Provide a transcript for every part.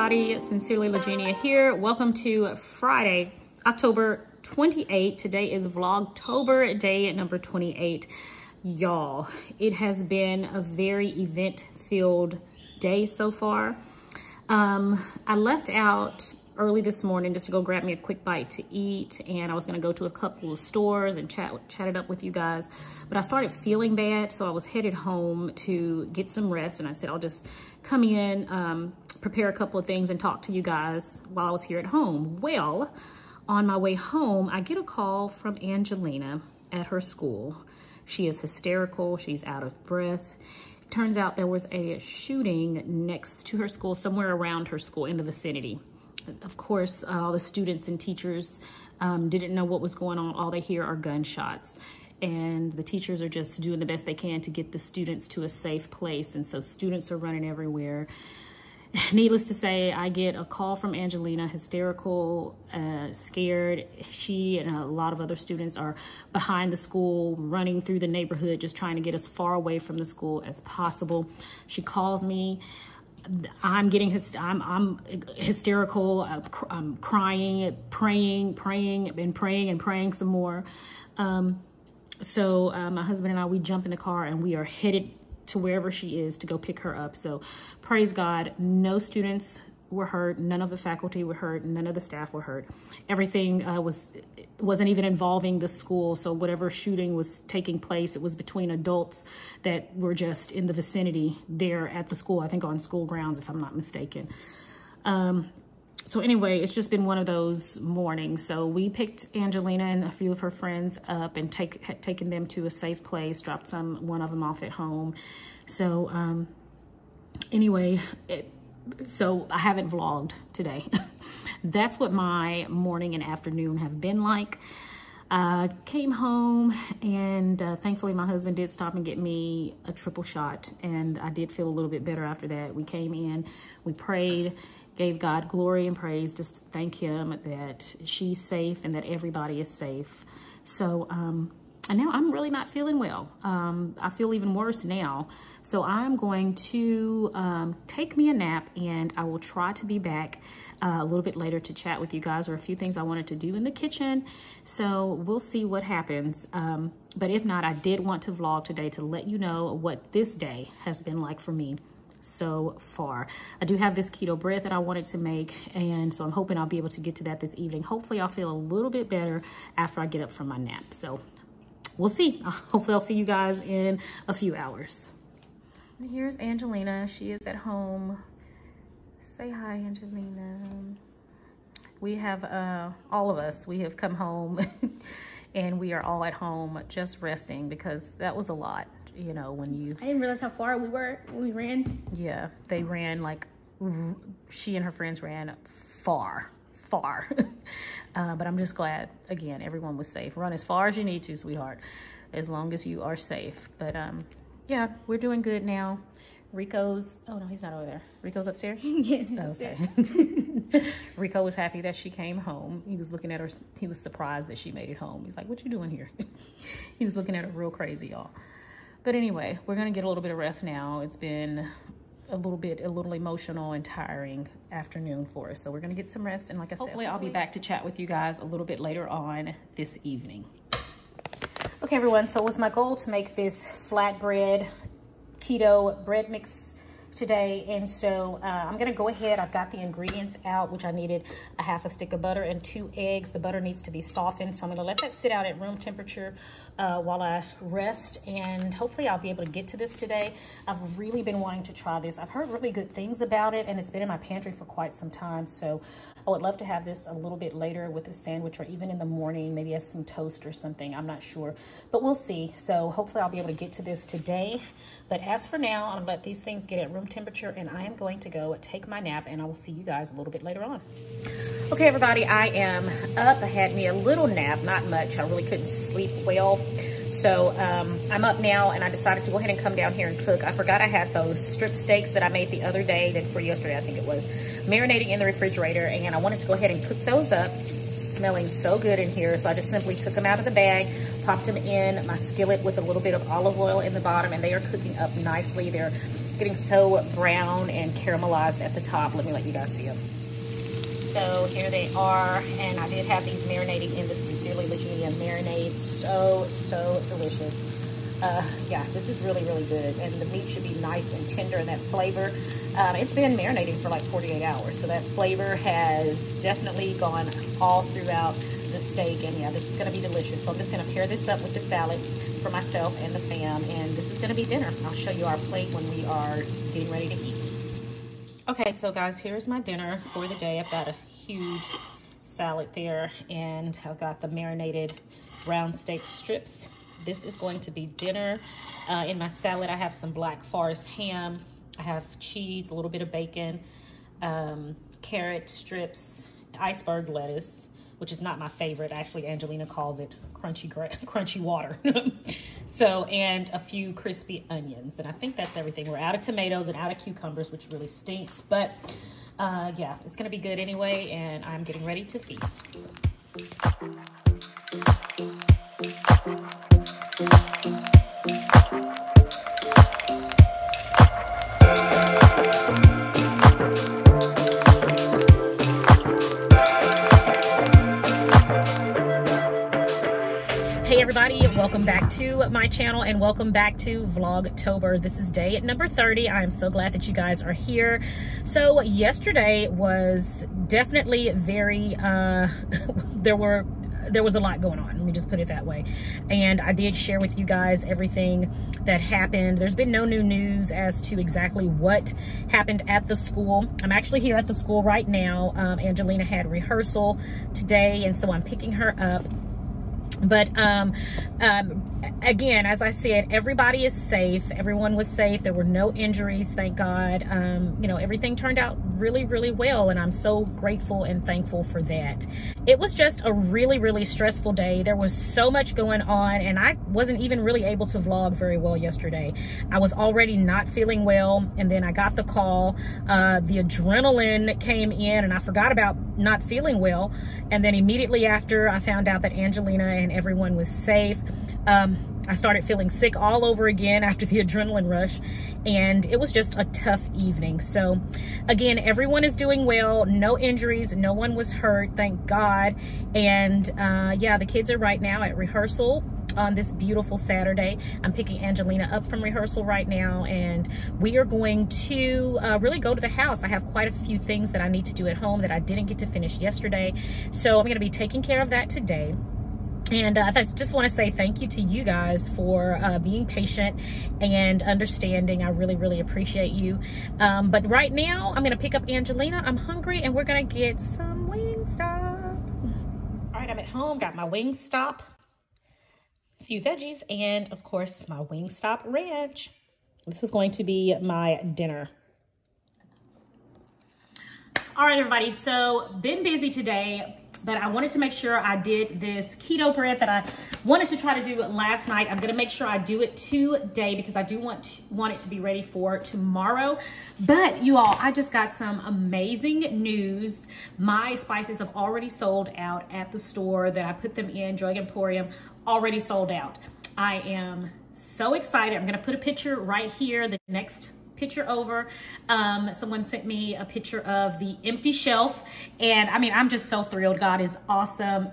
everybody. Sincerely, Legenia here. Welcome to Friday, October 28th. Today is Vlogtober, day number 28. Y'all, it has been a very event-filled day so far. I left out early this morning just to go grab me a quick bite to eat, and I was going to go to a couple of stores and chat it up with you guys, but I started feeling bad, so I was headed home to get some rest, and I said I'll just come in, prepare a couple of things and talk to you guys while I was here at home. Well, on my way home, I get a call from Angelina at her school. She is hysterical. She's out of breath. Turns out there was a shooting next to her school, somewhere around her school in the vicinity. Of course, all the students and teachers didn't know what was going on. All they hear are gunshots. And the teachers are just doing the best they can to get the students to a safe place. And so students are running everywhere. Needless to say, I get a call from Angelina, hysterical, scared. She and a lot of other students are behind the school, running through the neighborhood, just trying to get as far away from the school as possible. She calls me. I'm hysterical. I'm crying, praying some more. So my husband and I, we jump in the car and we are headed to wherever she is to go pick her up. So praise God, no students were hurt. None of the faculty were hurt. None of the staff were hurt. Everything wasn't even involving the school. So whatever shooting was taking place, it was between adults that were just in the vicinity there at the school, I think on school grounds, if I'm not mistaken. So anyway, it's just been one of those mornings. So we picked Angelina and a few of her friends up and taken them to a safe place, dropped one of them off at home. So anyway, so I haven't vlogged today. That's what my morning and afternoon have been like. Came home and thankfully my husband did stop and get me a triple shot, and I did feel a little bit better after that. We came in, we prayed, gave God glory and praise, just to thank him that she's safe and that everybody is safe. So, and now I'm really not feeling well. I feel even worse now. So I'm going to take me a nap, and I will try to be back a little bit later to chat with you guys, or a few things I wanted to do in the kitchen. So we'll see what happens. But if not, I did want to vlog today to let you know what this day has been like for me so far. I do have this keto bread that I wanted to make, and so I'm hoping I'll be able to get to that this evening. Hopefully I'll feel a little bit better after I get up from my nap. So we'll see. Hopefully I'll see you guys in a few hours. And here's Angelina. She is at home. Say hi, Angelina. We have, all of us, we have come home and we are all at home just resting, because that was a lot. You know, when you... I didn't realize how far we were when we ran. Yeah, they ran like, she and her friends ran far. But I'm just glad, again, everyone was safe. Run as far as you need to, sweetheart, as long as you are safe. But yeah, we're doing good now. Rico's, oh no, he's not over there. Rico's upstairs? Yes, he's upstairs. Rico was happy that she came home. He was looking at her, he was surprised that she made it home. He's like, what you doing here? He was looking at her real crazy, y'all. But anyway, we're gonna get a little bit of rest now. It's been a little emotional and tiring afternoon for us. So we're gonna get some rest, and like I said, hopefully I'll be back to chat with you guys a little bit later on this evening. Okay, everyone, so it was my goal to make this flatbread keto bread mix today, and so I'm gonna go ahead. I've got the ingredients out, which I needed a half a stick of butter and 2 eggs. The butter needs to be softened, so I'm gonna let that sit out at room temperature while I rest, and hopefully I'll be able to get to this today. I've really been wanting to try this. I've heard really good things about it, and it's been in my pantry for quite some time, so I would love to have this a little bit later with a sandwich, or even in the morning, maybe as some toast or something. I'm not sure, but we'll see. So hopefully I'll be able to get to this today. But as for now, I'm gonna let these things get at room temperature, and I am going to go take my nap, and I will see you guys a little bit later on. Okay, everybody, I am up. I had me a little nap, not much. I really couldn't sleep well. So I'm up now, and I decided to go ahead and come down here and cook. I forgot I had those strip steaks that I made the other day, for yesterday, I think it was, marinating in the refrigerator, and I wanted to go ahead and cook those up. Smelling so good in here. So I just simply took them out of the bag, popped them in my skillet with a little bit of olive oil in the bottom, and they are cooking up nicely. They're getting so brown and caramelized at the top. Let me let you guys see them. So here they are, and I did have these marinating in the Sincerely Legenia marinade. So delicious. Yeah, this is really, really good, and the meat should be nice and tender, and that flavor, it's been marinating for like 48 hours, so that flavor has definitely gone all throughout the steak, and yeah, this is going to be delicious. So I'm just going to pair this up with the salad for myself and the fam, and this is going to be dinner. I'll show you our plate when we are getting ready to eat. Okay, so guys, here's my dinner for the day. I've got a huge salad there, and I've got the marinated brown steak strips. This is going to be dinner. In my salad, I have some Black Forest ham. I have cheese, a little bit of bacon, carrot strips, iceberg lettuce, which is not my favorite. Actually, Angelina calls it crunchy water. So, and a few crispy onions. And I think that's everything. We're out of tomatoes and out of cucumbers, which really stinks. But yeah, it's gonna be good anyway, and I'm getting ready to feast. Hey everybody, welcome back to my channel and welcome back to Vlogtober. This is day number 30. I am so glad that you guys are here. So yesterday was definitely very, there was a lot going on. Let me just put it that way. And I did share with you guys everything that happened. There's been no new news as to exactly what happened at the school. I'm actually here at the school right now. Angelina had rehearsal today, and so I'm picking her up. But again, as I said, everybody is safe. Everyone was safe. There were no injuries, thank God. You know, everything turned out really, really well, and I'm so grateful and thankful for that. It was just a really, really stressful day. There was so much going on, and I wasn't even really able to vlog very well yesterday. I was already not feeling well, and then I got the call. The adrenaline came in, and I forgot about not feeling well. And then immediately after, I found out that Angelina and everyone was safe. I started feeling sick all over again after the adrenaline rush, and it was just a tough evening. So again, everyone is doing well, no injuries, no one was hurt, thank God. And yeah, the kids are right now at rehearsal on this beautiful Saturday. I'm picking Angelina up from rehearsal right now, and we are going to really go to the house. I have quite a few things that I need to do at home that I didn't get to finish yesterday, so I'm going to be taking care of that today. And I just want to say thank you to you guys for being patient and understanding. I really, really appreciate you. But right now, I'm going to pick up Angelina. I'm hungry, and we're going to get some Wingstop. All right, I'm at home. Got my Wingstop, a few veggies, and of course, my Wingstop ranch. This is going to be my dinner. All right, everybody. So, been busy today, but I wanted to make sure I did this keto bread that I wanted to try to do last night. I'm gonna make sure I do it today because I do want it to be ready for tomorrow. But you all, I just got some amazing news. My spices have already sold out at the store that I put them in, Drug Emporium, already sold out. I am so excited. I'm gonna put a picture right here, the next picture over. Someone sent me a picture of the empty shelf, and I mean, I'm just so thrilled. God is awesome.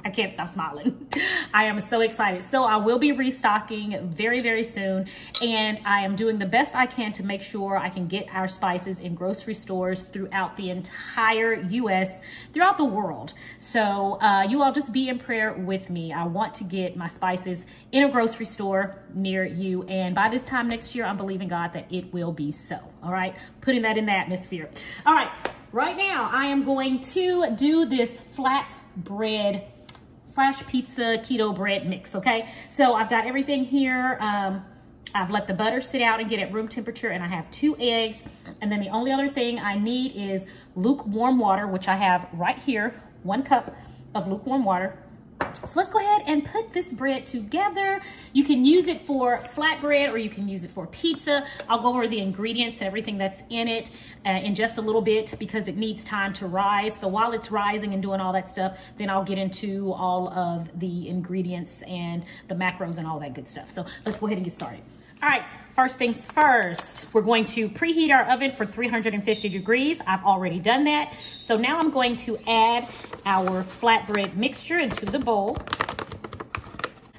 I can't stop smiling. I am so excited. So I will be restocking very, very soon, and I am doing the best I can to make sure I can get our spices in grocery stores throughout the entire US, throughout the world. So you all just be in prayer with me. I want to get my spices in a grocery store near you, and by this time next year, I'm believing God that it will be so. All right, putting that in the atmosphere. All right, right now I am going to do this flatbread / pizza keto bread mix, okay? So I've got everything here. I've let the butter sit out and get at room temperature, and I have 2 eggs. And then the only other thing I need is lukewarm water, which I have right here, 1 cup of lukewarm water. So let's go ahead and put this bread together. You can use it for flatbread or you can use it for pizza. I'll go over the ingredients and everything that's in it in just a little bit because it needs time to rise. So while it's rising and doing all that stuff, then I'll get into all of the ingredients and the macros and all that good stuff. So let's go ahead and get started. All right, first things first, we're going to preheat our oven for 350 degrees. I've already done that. So now I'm going to add our flatbread mixture into the bowl.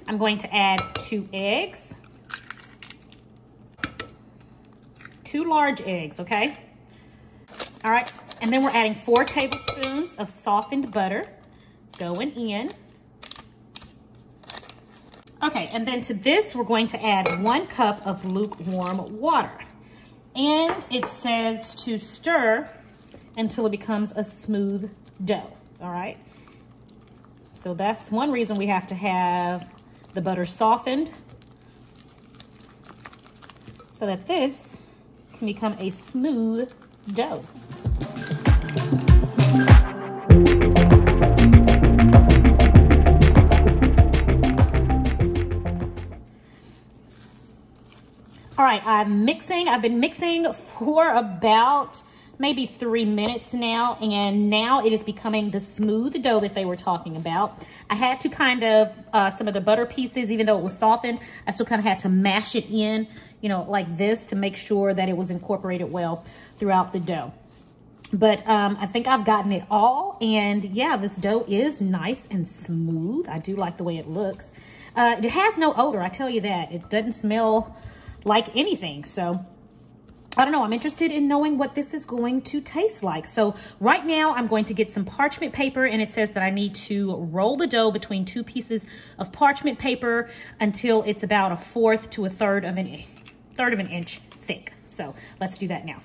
I'm going to add 2 eggs, 2 large eggs, okay? All right, and then we're adding 4 tablespoons of softened butter going in. Okay, and then to this, we're going to add 1 cup of lukewarm water. And it says to stir until it becomes a smooth dough, all right? So that's one reason we have to have the butter softened, so that this can become a smooth dough. All right, I've been mixing for about maybe 3 minutes now, and now it is becoming the smooth dough that they were talking about. I had to kind of, some of the butter pieces, even though it was softened, I still kind of had to mash it in, you know, like this to make sure that it was incorporated well throughout the dough. But I think I've gotten it all, and yeah, this dough is nice and smooth. I do like the way it looks. It has no odor, I tell you that. It doesn't smell like anything, so I don't know. I'm interested in knowing what this is going to taste like. So right now I'm going to get some parchment paper, and it says that I need to roll the dough between 2 pieces of parchment paper until it's about 1/4 to 1/3 of an inch thick. So let's do that now.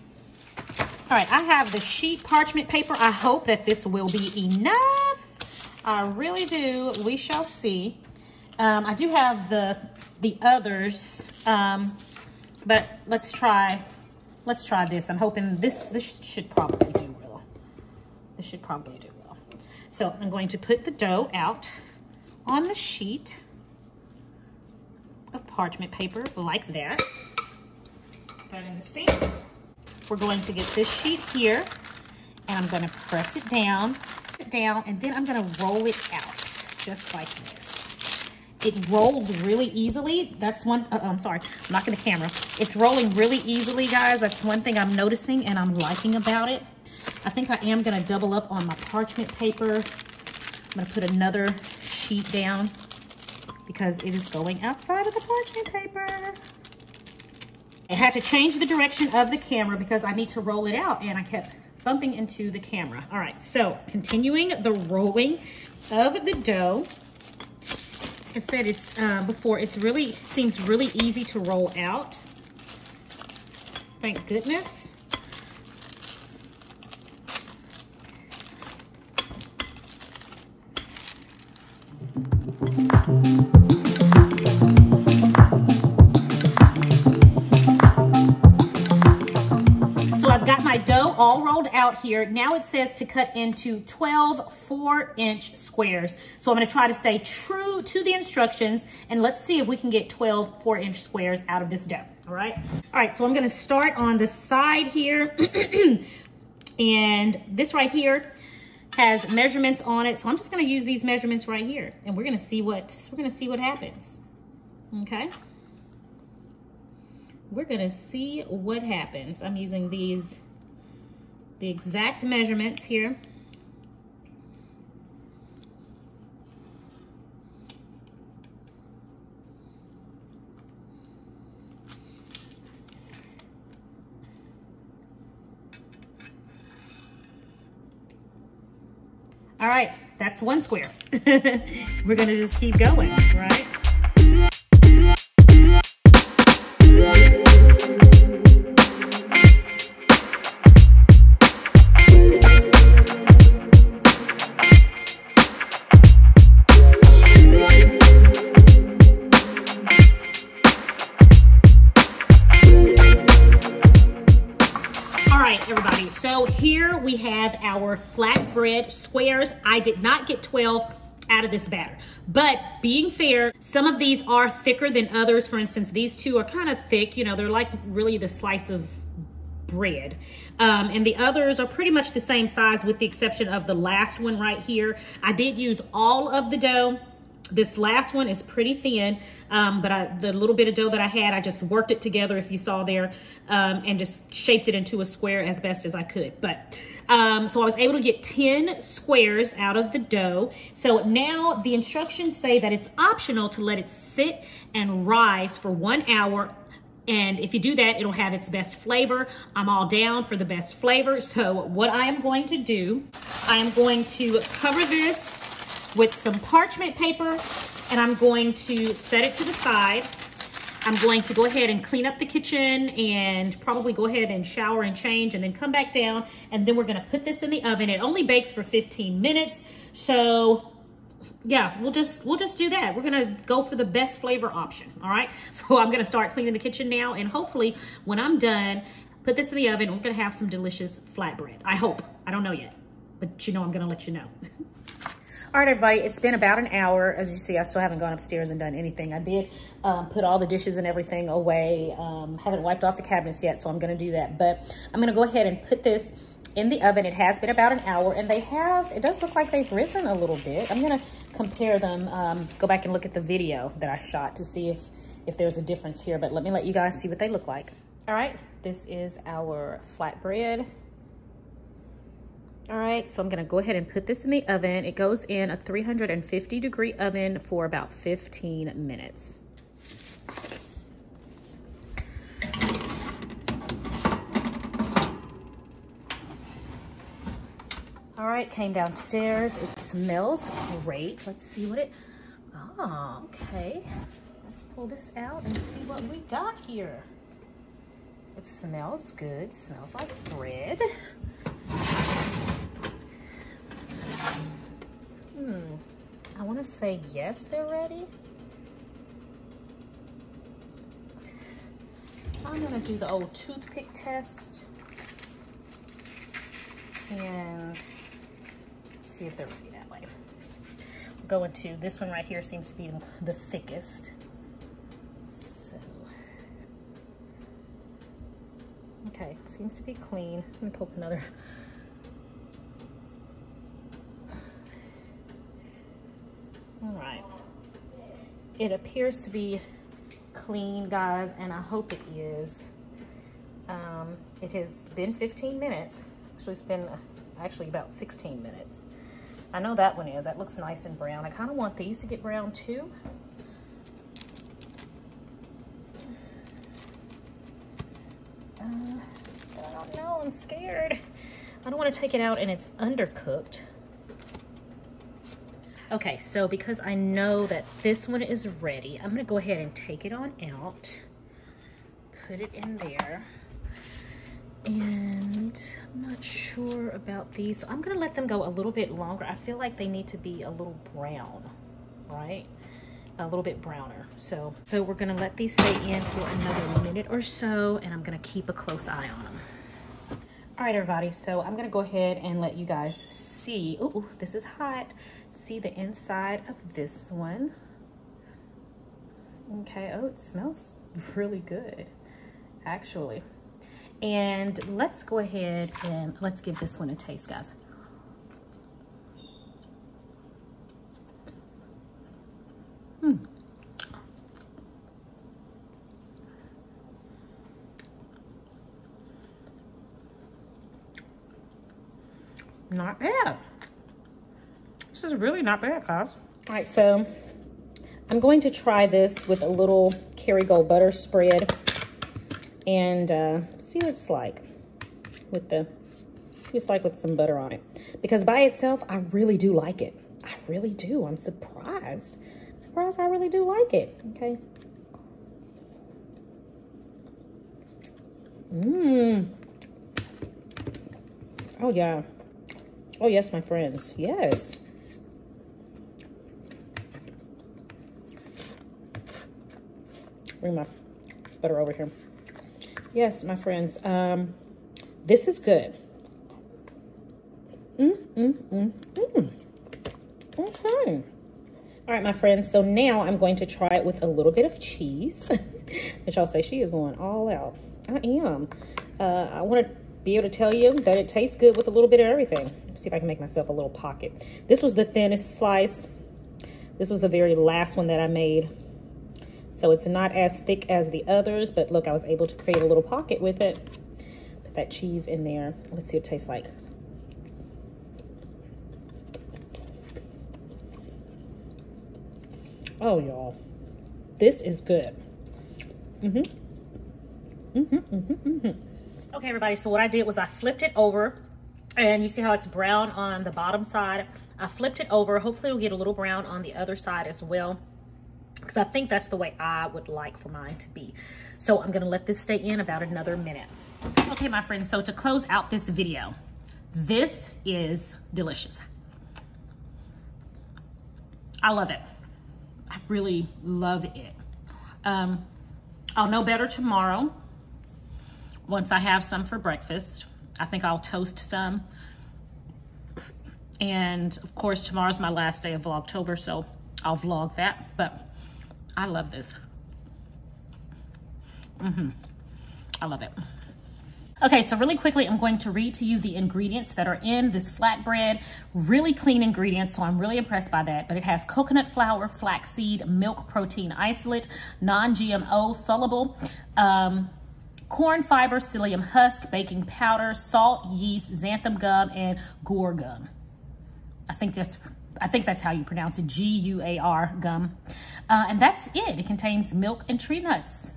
All right, I have the sheet parchment paper. I hope that this will be enough. I really do. We shall see. I do have the others, but let's try this. I'm hoping this should probably do well. This should probably do well. So I'm going to put the dough out on the sheet of parchment paper like that. Put that in the sink. We're going to get this sheet here, and I'm going to press it down, and then I'm going to roll it out just like this. It rolls really easily. That's one, I'm sorry, I'm knocking the camera. It's rolling really easily, guys. That's one thing I'm noticing and I'm liking about it. I think I am gonna double up on my parchment paper. I'm gonna put another sheet down because it is going outside of the parchment paper. I had to change the direction of the camera because I need to roll it out, and I kept bumping into the camera. All right, so continuing the rolling of the dough. I said it's before, seems really easy to roll out. Thank goodness. So I've got my dough all rolled out here. Now it says to cut into 12 4-inch squares. So I'm gonna try to stay true to the instructions, and let's see if we can get 12 4-inch squares out of this dough, all right? All right, so I'm gonna start on the side here, and this right here has measurements on it. So I'm just gonna use these measurements right here, and we're gonna see what happens, okay? We're gonna see what happens. I'm using the exact measurements here. All right, that's 1 square. We're gonna just keep going, right? Everybody, so here we have our flatbread squares. I did not get 12 out of this batter, but being fair, some of these are thicker than others. For instance, these 2 are kind of thick, you know, they're like really the slice of bread, and the others are pretty much the same size with the exception of the last one right here. I did use all of the dough This last one is pretty thin, but the little bit of dough that I had, I just worked it together, if you saw there, and just shaped it into a square as best as I could. But so I was able to get 10 squares out of the dough. So now the instructions say that it's optional to let it sit and rise for 1 hour. And if you do that, it'll have its best flavor. I'm all down for the best flavor. So what I am going to do, I am going to cover this with some parchment paper, and I'm going to set it to the side. I'm going to go ahead and clean up the kitchen and probably go ahead and shower and change and then come back down, and then we're gonna put this in the oven. It only bakes for 15 minutes. So yeah, we'll just do that. We're gonna go for the best flavor option, all right? So I'm gonna start cleaning the kitchen now, and hopefully when I'm done, put this in the oven, and we're gonna have some delicious flatbread. I hope, I don't know yet, but you know I'm gonna let you know. All right, everybody, it's been about an hour. As you see, I still haven't gone upstairs and done anything. I did put all the dishes and everything away. Haven't wiped off the cabinets yet, so I'm gonna do that. But I'm gonna go ahead and put this in the oven. It has been about an hour, and it does look like they've risen a little bit. I'm gonna compare them, go back and look at the video that I shot to see if there's a difference here, but let me let you guys see what they look like. All right, this is our flatbread. All right, so I'm gonna go ahead and put this in the oven. It goes in a 350-degree oven for about 15 minutes. All right, came downstairs. It smells great. Let's see what okay. Let's pull this out and see what we got here. It smells good, smells like bread. I want to say yes, they're ready. I'm going to do the old toothpick test and see if they're ready that way. Go into this one right here, seems to be the thickest. So, okay, seems to be clean. Let me pull up another. All right, it appears to be clean, guys, and I hope it is. It has been 15 minutes. Actually, it's been about 16 minutes. I know that one is. That looks nice and brown. I kind of want these to get brown too. I don't know, I'm scared. I don't want to take it out and it's undercooked. Okay, so because I know that this one is ready, I'm gonna go ahead and take it on out, put it in there, and I'm not sure about these, so I'm gonna let them go a little bit longer. I feel like they need to be a little brown, right? A little bit browner. So we're gonna let these stay in for another minute or so, and I'm gonna keep a close eye on them. All right, everybody, so I'm gonna go ahead and let you guys see. Ooh, this is hot. See the inside of this one. Okay, oh, it smells really good, actually. And let's go ahead and let's give this one a taste, guys. Not bad. This is really not bad, guys. All right, so I'm going to try this with a little Kerrygold butter spread and see what it's like with some butter on it. Because by itself, I really do like it. I really do. I'm surprised. I really do like it. Okay. Oh yeah. Oh yes, my friends. Yes. Bring my butter over here. Yes, my friends. This is good. Okay. All right, my friends. So now I'm going to try it with a little bit of cheese. Which I'll say she is going all out. I am. I want to be able to tell you that it tastes good with a little bit of everything. Let's see if I can make myself a little pocket. This was the thinnest slice. This was the very last one that I made. So it's not as thick as the others, but look, I was able to create a little pocket with it. Put that cheese in there. Let's see what it tastes like. Oh, y'all, this is good. Okay, everybody, so what I did was I flipped it over, and you see how it's brown on the bottom side. I flipped it over. Hopefully it'll get a little brown on the other side as well, because I think that's the way I would like for mine to be. So I'm gonna let this stay in about another minute. Okay, my friends, so to close out this video, this is delicious. I love it. I really love it. I'll know better tomorrow once I have some for breakfast. I think I'll toast some. And of course, tomorrow's my last day of Vlogtober, so I'll vlog that, but I love this. I love it. Okay, so really quickly, I'm going to read to you the ingredients that are in this flatbread. Really clean ingredients, so I'm really impressed by that. But it has coconut flour, flaxseed, milk protein isolate, non-GMO, soluble, corn fiber, psyllium husk, baking powder, salt, yeast, xanthan gum, and guar gum. I think that's how you pronounce it, G-U-A-R gum. And that's it. It contains milk and tree nuts.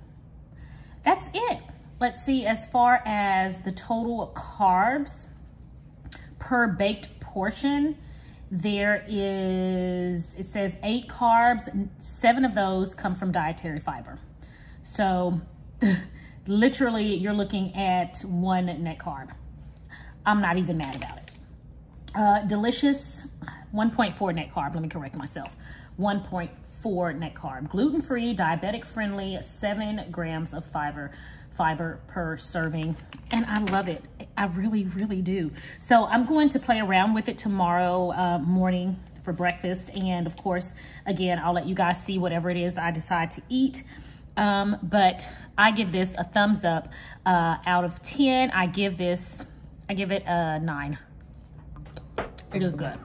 That's it. Let's see, as far as the total carbs per baked portion, there is, it says 8 carbs, 7 of those come from dietary fiber. So literally you're looking at 1 net carb. I'm not even mad about it. Delicious, 1.4 net carb, let me correct myself. 1.4 net carb, gluten-free, diabetic friendly, 7 grams of fiber per serving, and I love it. I really, really do. So I'm going to play around with it tomorrow morning for breakfast, and of course, again, I'll let you guys see whatever it is I decide to eat. But I give this a thumbs up. Out of 10, I give it a 9. It is good.